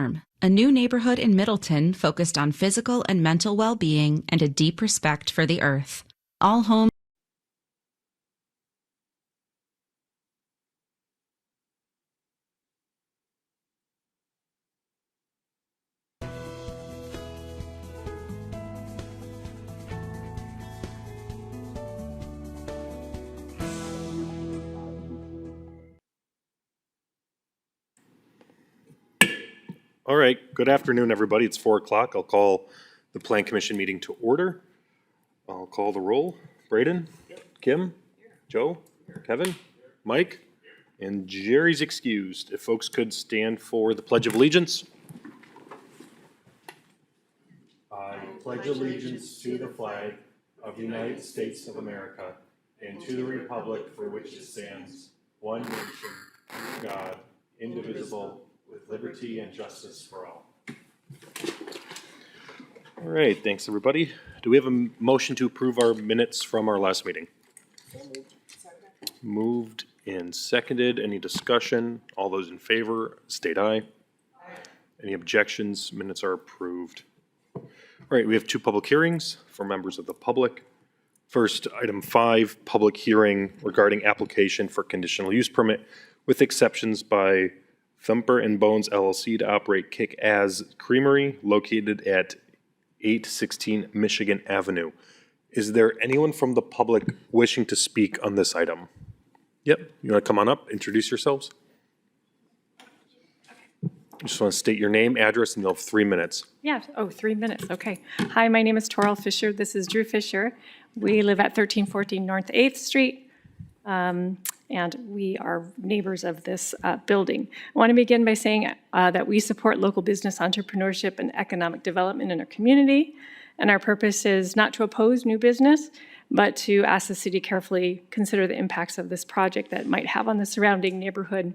Farm, a new neighborhood in Middleton focused on physical and mental well-being and a deep respect for the earth. All homes. All right, good afternoon, everybody. It's 4 o'clock. I'll call the Plan Commission meeting to order. I'll call the roll. Braden? Kim? Joe? Kevin? Mike? And Jerry's excused. If folks could stand for the Pledge of Allegiance. I pledge allegiance to the flag of the United States of America and to the republic for which it stands, one nation, God, indivisible, with liberty and justice for all. All right, thanks everybody. Do we have a motion to approve our minutes from our last meeting? Moved and seconded. Any discussion? All those in favor, state aye. Any objections? Minutes are approved. All right, we have 2 public hearings for members of the public. First, item 5, public hearing regarding application for conditional use permit with exceptions by Thumper and Bones LLC to operate Kick-Ass Creamery located at 816 Michigan Avenue. Is there anyone from the public wishing to speak on this item? Yep, you want to come on up, introduce yourselves? You just want to state your name, address, and you'll have 3 minutes. Yeah, 3 minutes, okay. Hi, my name is Toril Fisher. This is Drew Fisher. We live at 1314 North 8th Street. And we are neighbors of this building. I want to begin by saying that we support local business entrepreneurship and economic development in our community. And our purpose is not to oppose new business, but to ask the city carefully consider the impacts of this project that it might have on the surrounding neighborhood.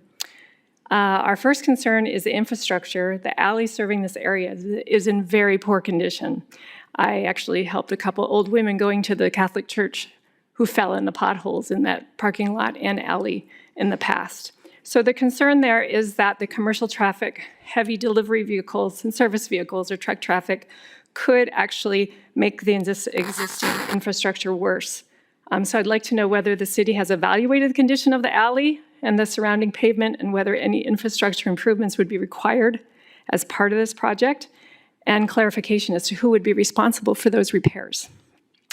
Our first concern is the infrastructure. The alley serving this area is in very poor condition. I actually helped a couple old women going to the Catholic Church who fell in the potholes in that parking lot and alley in the past. So the concern there is that the commercial traffic, heavy delivery vehicles and service vehicles or truck traffic could actually make the existing infrastructure worse. So I'd like to know whether the city has evaluated the condition of the alley and the surrounding pavement and whether any infrastructure improvements would be required as part of this project, and clarification as to who would be responsible for those repairs.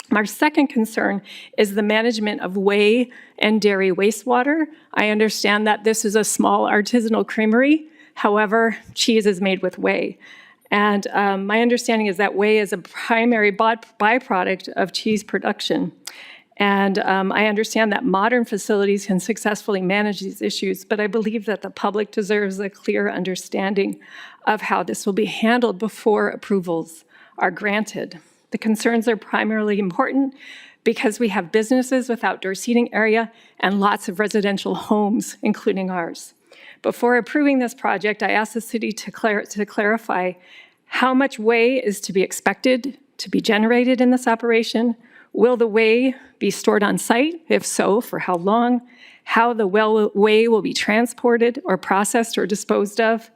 My second concern is the management of whey and dairy wastewater. I understand that this is a small artisanal creamery. However, cheese is made with whey. And my understanding is that whey is a primary byproduct of cheese production. And I understand that modern facilities can successfully manage these issues, but I believe that the public deserves a clear understanding of how this will be handled before approvals are granted. The concerns are primarily important because we have businesses with outdoor seating area and lots of residential homes, including ours. Before approving this project, I asked the city to clarify how much whey is to be expected to be generated in this operation. Will the whey be stored on site? If so, for how long? How the whey will be transported or processed or disposed of?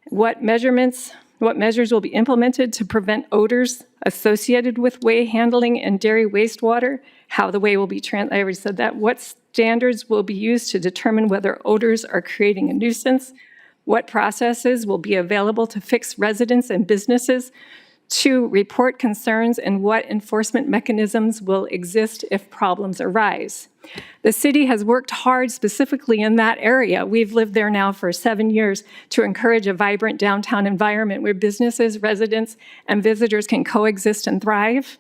What measures will be implemented to prevent odors associated with whey handling and dairy wastewater? How the whey will be I already said that. What standards will be used to determine whether odors are creating a nuisance? What processes will be available to fix residents and businesses to report concerns, and what enforcement mechanisms will exist if problems arise? The city has worked hard specifically in that area. We've lived there now for 7 years to encourage a vibrant downtown environment where businesses, residents, and visitors can coexist and thrive.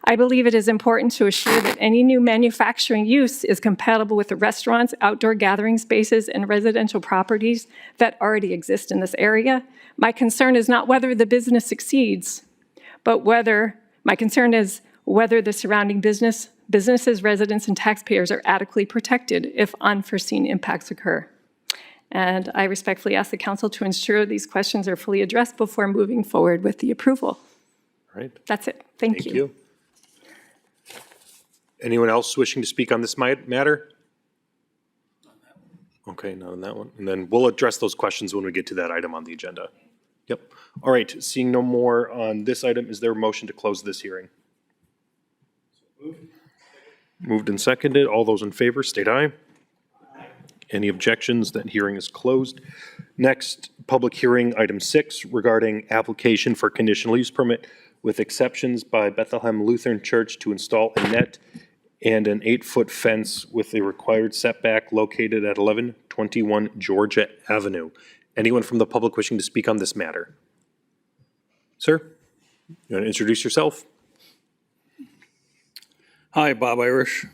I believe it is important to assure that any new manufacturing use is compatible with the restaurants, outdoor gathering spaces, and residential properties that already exist in this area. My concern is not whether the business succeeds, but whether the surrounding businesses, residents, and taxpayers are adequately protected if unforeseen impacts occur. And I respectfully ask the council to ensure these questions are fully addressed before moving forward with the approval. All right. That's it. Thank you. Anyone else wishing to speak on this matter? Okay, not on that one. And then we'll address those questions when we get to that item on the agenda. Yep. All right, seeing no more on this item, is there a motion to close this hearing? Moved and seconded. All those in favor, state aye. Any objections? That hearing is closed. Next, public hearing, item 6, regarding application for conditional use permit with exceptions by Bethlehem Lutheran Church to install a net and an 8-foot fence with a required setback located at 1121 Georgia Avenue. Anyone from the public wishing to speak on this matter? Sir, you want to introduce yourself? Hi, Bob Irish.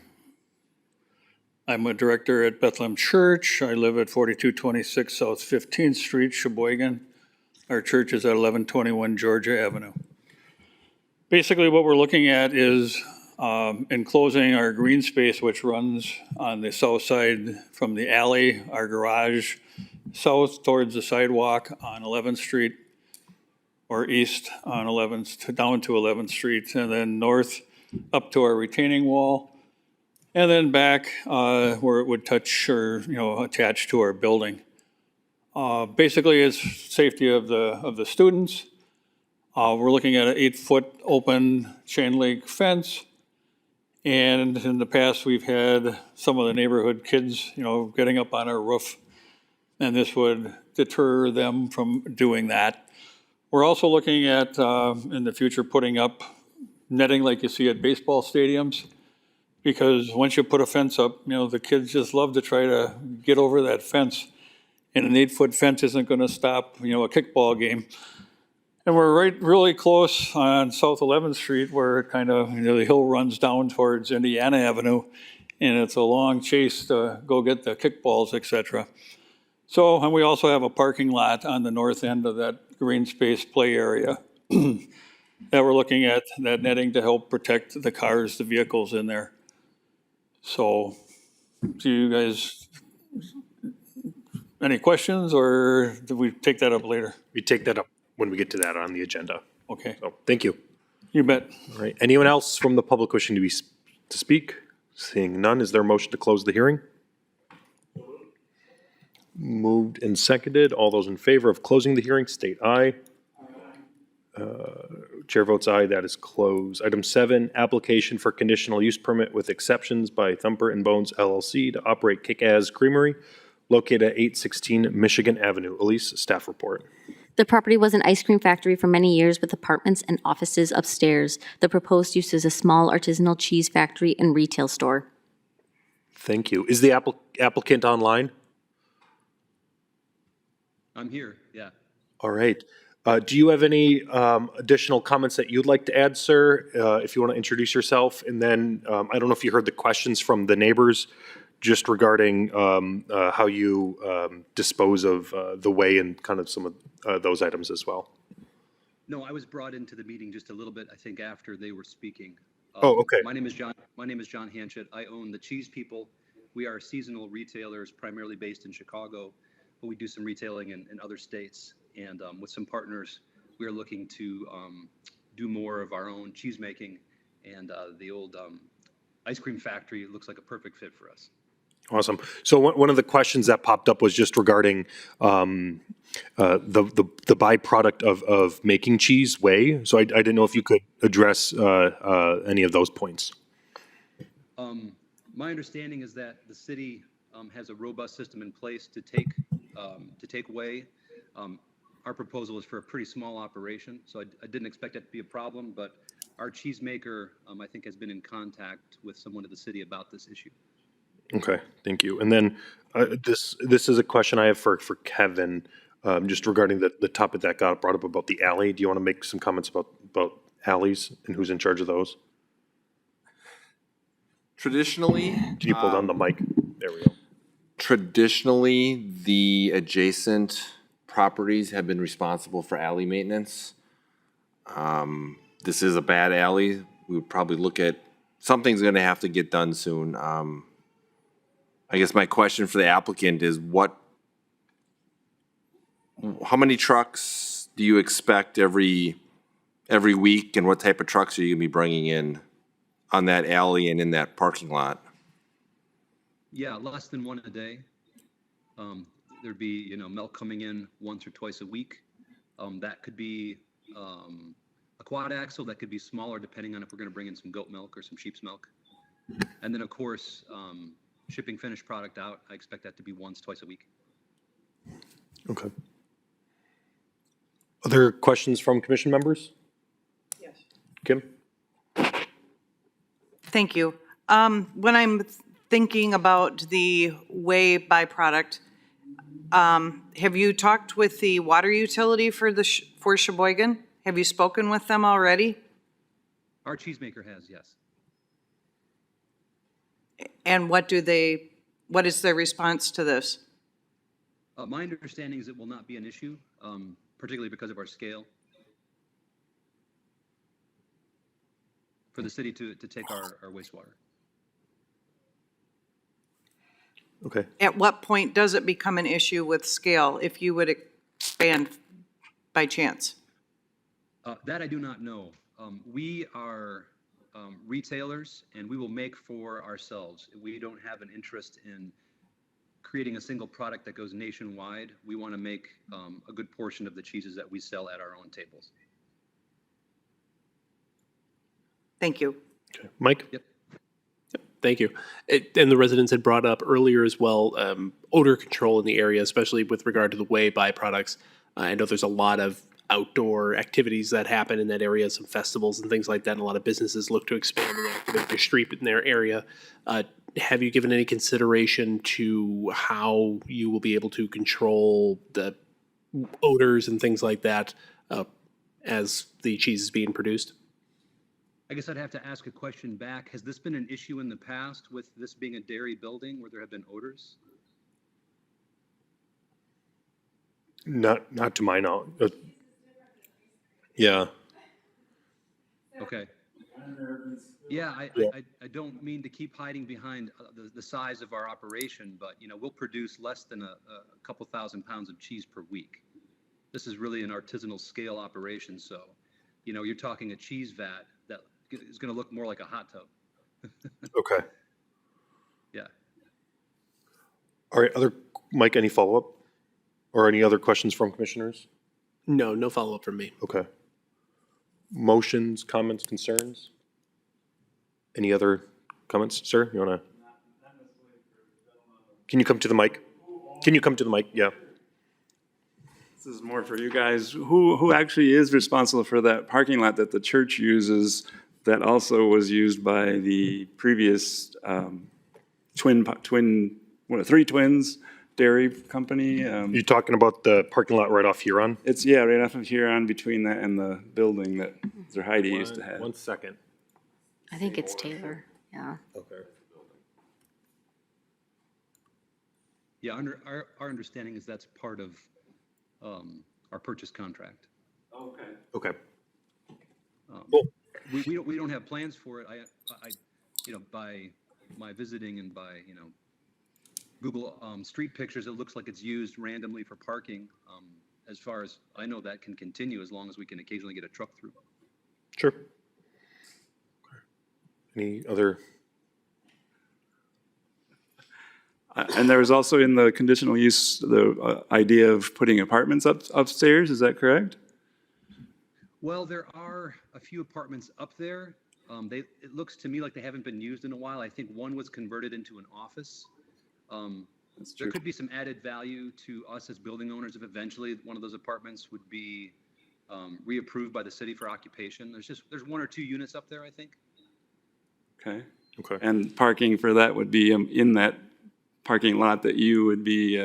I'm a director at Bethlehem Church. I live at 4226 South 15th Street, Sheboygan. Our church is at 1121 Georgia Avenue. Basically, what we're looking at is enclosing our green space, which runs on the south side from the alley, our garage, south towards the sidewalk on 11th Street, or east on 11th, down to 11th Street, and then north up to our retaining wall, and then back where it would touch or, attach to our building. Basically, it's safety of the students. We're looking at an 8-foot open chain link fence. And in the past, we've had some of the neighborhood kids, getting up on our roof, and this would deter them from doing that. We're also looking at, in the future, putting up netting like you see at baseball stadiums, because once you put a fence up, the kids just love to try to get over that fence. And an 8-foot fence isn't going to stop, a kickball game. And we're really close on South 11th Street where it kind of, the hill runs down towards Indiana Avenue, and it's a long chase to go get the kickballs, et cetera. So, and we also have a parking lot on the north end of that green space play area that we're looking at, that netting to help protect the cars, the vehicles in there. So, do you guys, any questions, or do we take that up later? We take that up when we get to that on the agenda. Okay, So, thank you. you bet. All right, anyone else from the public wishing to speak? Seeing none, is there a motion to close the hearing? Moved and seconded. All those in favor of closing the hearing, state aye. Chair votes aye, that is closed. Item 7, application for conditional use permit with exceptions by Thumper and Bones LLC to operate Kick-Ass Creamery located at 816 Michigan Avenue. Elise, staff report. The property was an ice cream factory for many years with apartments and offices upstairs. The proposed use is a small artisanal cheese factory and retail store. Thank you. Is the applicant online? I'm here, yeah. All right. Do you have any additional comments that you'd like to add, sir? If you want to introduce yourself, and then I don't know if you heard the questions from the neighbors just regarding how you dispose of the way and kind of some of those items as well. No, I was brought into the meeting just a little bit, I think, after they were speaking. Oh, okay. My name is John Hanchett. I own the Cheese People. We are seasonal retailers, primarily based in Chicago, but we do some retailing in other states. And with some partners, we are looking to do more of our own cheese making, and the old ice cream factory looks like a perfect fit for us. Awesome. So one of the questions that popped up was just regarding the byproduct of making cheese, whey. So I didn't know if you could address any of those points. My understanding is that the city has a robust system in place to take whey. Our proposal is for a pretty small operation, so I didn't expect that to be a problem, but our cheesemaker, I think, has been in contact with someone at the city about this issue. Okay, thank you. And then this is a question I have for Kevin, just regarding the topic that got brought up about the alley. Do you want to make some comments about alleys and who's in charge of those? Traditionally, Can you pull down the mic? There we go. traditionally, the adjacent properties have been responsible for alley maintenance. This is a bad alley. We would probably look at, something's gonna have to get done soon. I guess my question for the applicant is how many trucks do you expect every week, and what type of trucks are you gonna be bringing in on that alley and in that parking lot? Yeah, less than one a day. There'd be, milk coming in once or twice a week. That could be a quad axle, that could be smaller depending on if we're going to bring in some goat milk or some sheep's milk. And then, of course, shipping finished product out, I expect that to be once, twice a week. Okay. Other questions from commission members? Yes. Kim? Thank you. When I'm thinking about the whey byproduct, have you talked with the water utility for for Sheboygan? Have you spoken with them already? Our cheesemaker has, yes. And what is their response to this? My understanding is it will not be an issue, particularly because of our scale. For the city to take our wastewater. Okay. At what point does it become an issue with scale, if you would expand by chance? That I do not know. We are retailers, and we will make for ourselves. We don't have an interest in creating a single product that goes nationwide. We want to make a good portion of the cheeses that we sell at our own tables. Thank you. Okay. Mike? Yep. Thank you. And the residents had brought up earlier as well, odor control in the area, especially with regard to the whey byproducts. I know there's a lot of outdoor activities that happen in that area, some festivals and things like that, and a lot of businesses look to expand their street in their area. Have you given any consideration to how you will be able to control the odors and things like that as the cheese is being produced? I guess I'd have to ask a question back. Has this been an issue in the past with this being a dairy building where there have been odors? Not to my knowledge. Yeah. Okay. Yeah, I don't mean to keep hiding behind the size of our operation, but we'll produce less than a couple thousand pounds of cheese per week. This is really an artisanal scale operation, so you're talking a cheese vat that is going to look more like a hot tub. Okay. Yeah. All right. Mike, any follow-up? Or any other questions from commissioners? No follow-up from me. Okay. Motions, comments, concerns? Any other comments, sir? You want to? Can you come to the mic? Can you come to the mic? Yeah. This is more for you guys. Who actually is responsible for that parking lot that the church uses that also was used by the previous Three Twins dairy company? You talking about the parking lot right off Huron? It's, yeah, right off of Huron between that and the building that Heidi used to have. 1 second. I think it's Taylor, yeah. Okay. Yeah, our understanding is that's part of our purchase contract. Okay. Okay. Cool. We don't have plans for it. I by my visiting and by Google street pictures, it looks like it's used randomly for parking. As far as I know, that can continue as long as we can occasionally get a truck through. Sure. Any other? And there was also in the conditional use the idea of putting apartments upstairs. Is that correct? Well, there are a few apartments up there. It looks to me like they haven't been used in a while. I think one was converted into an office. There could be some added value to us as building owners if eventually one of those apartments would be reapproved by the city for occupation. There's 1 or 2 units up there, I think. Okay. Okay. And parking for that would be in that parking lot that you would be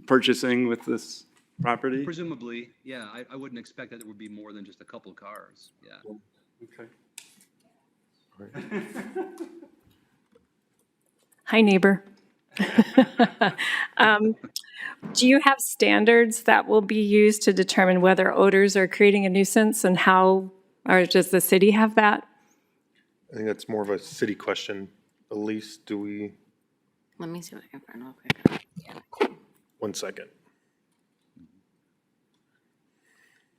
purchasing with this property? Presumably, yeah. I wouldn't expect that there would be more than just a couple of cars. Yeah. Okay. Hi, neighbor. Do you have standards that will be used to determine whether odors are creating a nuisance and how, or does the city have that? I think that's more of a city question. Elise, do we? Let me see what I can find real quick. 1 second.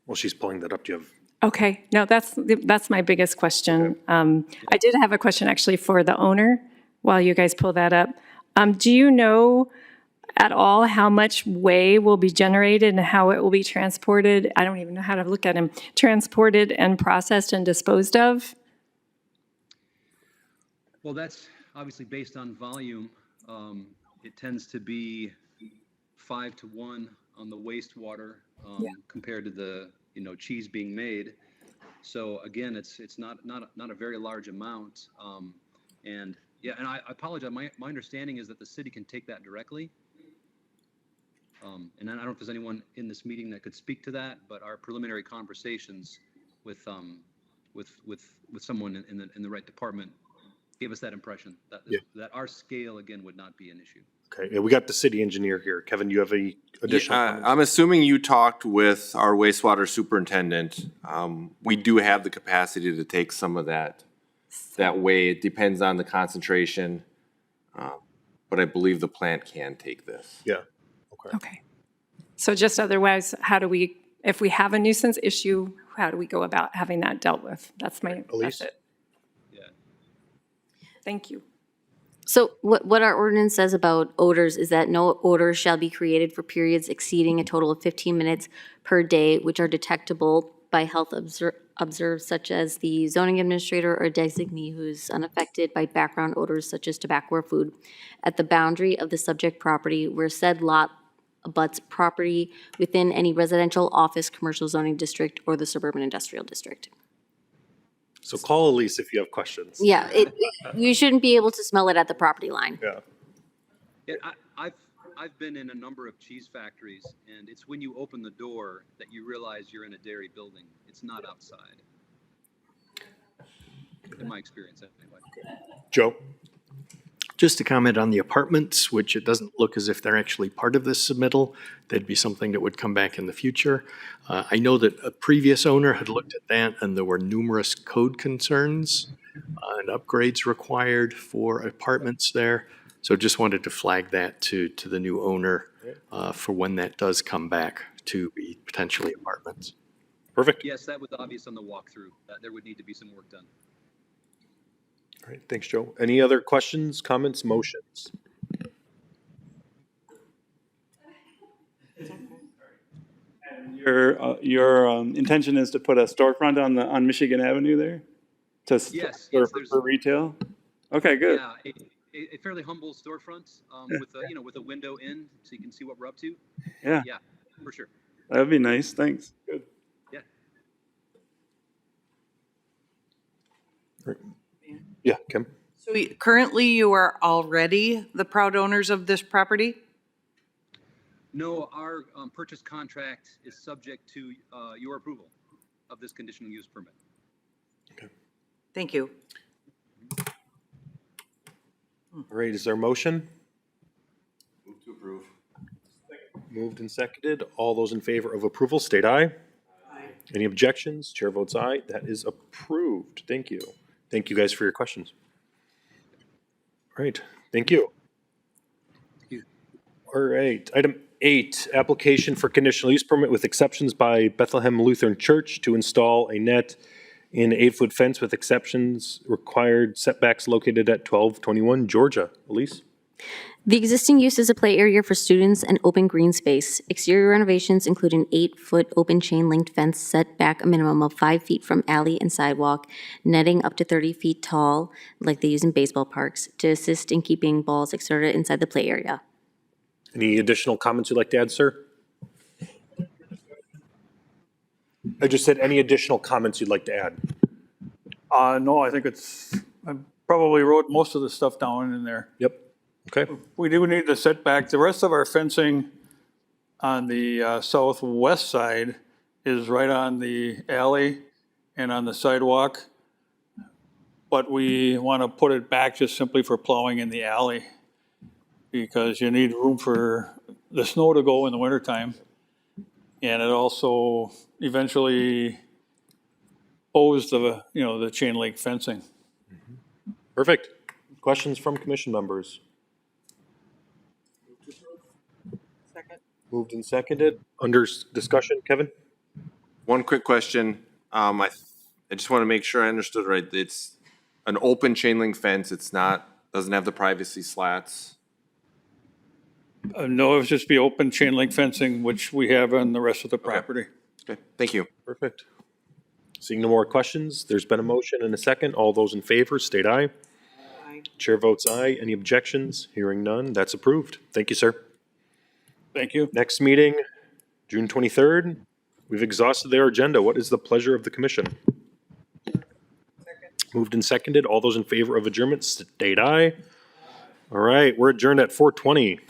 Well, she's pulling that up. Do you have? Okay, no, that's my biggest question. I did have a question actually for the owner while you guys pull that up. Do you know at all how much whey will be generated and how it will be transported? I don't even know how to look at him. Transported and processed and disposed of? Well, that's obviously based on volume. It tends to be 5-to-1 on the wastewater compared to the cheese being made. So again, it's not a very large amount. And yeah, and I apologize. My understanding is that the city can take that directly. And I don't know if there's anyone in this meeting that could speak to that, but our preliminary conversations with someone in the right department gave us that impression that that our scale again would not be an issue. Okay, yeah, we got the city engineer here. Kevin, do you have any additional comments? I'm assuming you talked with our wastewater superintendent. We do have the capacity to take some of that whey. It depends on the concentration, but I believe the plant can take this. Yeah. Okay. So just otherwise, how do we, if we have a nuisance issue, how do we go about having that dealt with? That's it. Yeah. Thank you. So what our ordinance says about odors is that no odors shall be created for periods exceeding a total of 15 minutes per day, which are detectable by health observers such as the zoning administrator or designee who's unaffected by background odors such as tobacco or food at the boundary of the subject property where said lot abuts property within any residential, office, commercial zoning district or the suburban industrial district. So call Elise if you have questions. Yeah, you shouldn't be able to smell it at the property line. Yeah. Yeah, I've been in a number of cheese factories, and it's when you open the door that you realize you're in a dairy building. It's not outside. In my experience, anyway. Joe? Just to comment on the apartments, which it doesn't look as if they're actually part of this submittal. That'd be something that would come back in the future. I know that a previous owner had looked at that and there were numerous code concerns and upgrades required for apartments there. So just wanted to flag that to the new owner for when that does come back to be potentially apartments. Perfect. Yes, that was obvious on the walkthrough, that there would need to be some work done. All right, thanks, Joe. Any other questions, comments, motions? Your intention is to put a storefront on Michigan Avenue there? Yes, For retail? Okay, good. Yeah, a fairly humble storefront with a window in so you can see what we're up to. Yeah, Yeah, for sure. that would be nice. Thanks. Good. Yeah. Yeah, Kim? So currently you are already the proud owners of this property? No, our purchase contract is subject to your approval of this conditional use permit. Okay. Thank you. All right, is there a motion? Move to approve. Moved and seconded. All those in favor of approval, state aye. Aye. Any objections? Chair votes aye. That is approved. Thank you. Thank you guys for your questions. All right, thank you. All right, item 8, application for conditional use permit with exceptions by Bethlehem Lutheran Church to install a net in 8-foot fence with exceptions required setbacks located at 1221 Georgia. Elise? The existing use is a play area for students and open green space. Exterior renovations include an 8-foot open chain linked fence set back a minimum of 5 feet from alley and sidewalk, netting up to 30 feet tall, like they use in baseball parks, to assist in keeping balls, etc. inside the play area. Any additional comments you'd like to add, sir? I just said any additional comments you'd like to add? No, I think I probably wrote most of the stuff down in there. Yep. Okay. We do need the setback. The rest of our fencing on the southwest side is right on the alley and on the sidewalk. But we want to put it back just simply for plowing in the alley because you need room for the snow to go in the wintertime. And it also eventually owes the chain link fencing. Perfect. Questions from commission members? Second. Moved and seconded. Under discussion, Kevin? One quick question. I just want to make sure I understood right. It's an open chain link fence. It's not, doesn't have the privacy slats. No, it would just be open chain link fencing, which we have on the rest of the property. Okay, thank you. Perfect. Seeing no more questions, there's been a motion and a second. All those in favor, state aye. Aye. Chair votes aye. Any objections? Hearing none, that's approved. Thank you, sir. Thank you. Next meeting, June 23rd. We've exhausted their agenda. What is the pleasure of the commission? Moved and seconded. All those in favor of adjournment, state aye. All right, we're adjourned at 4:20.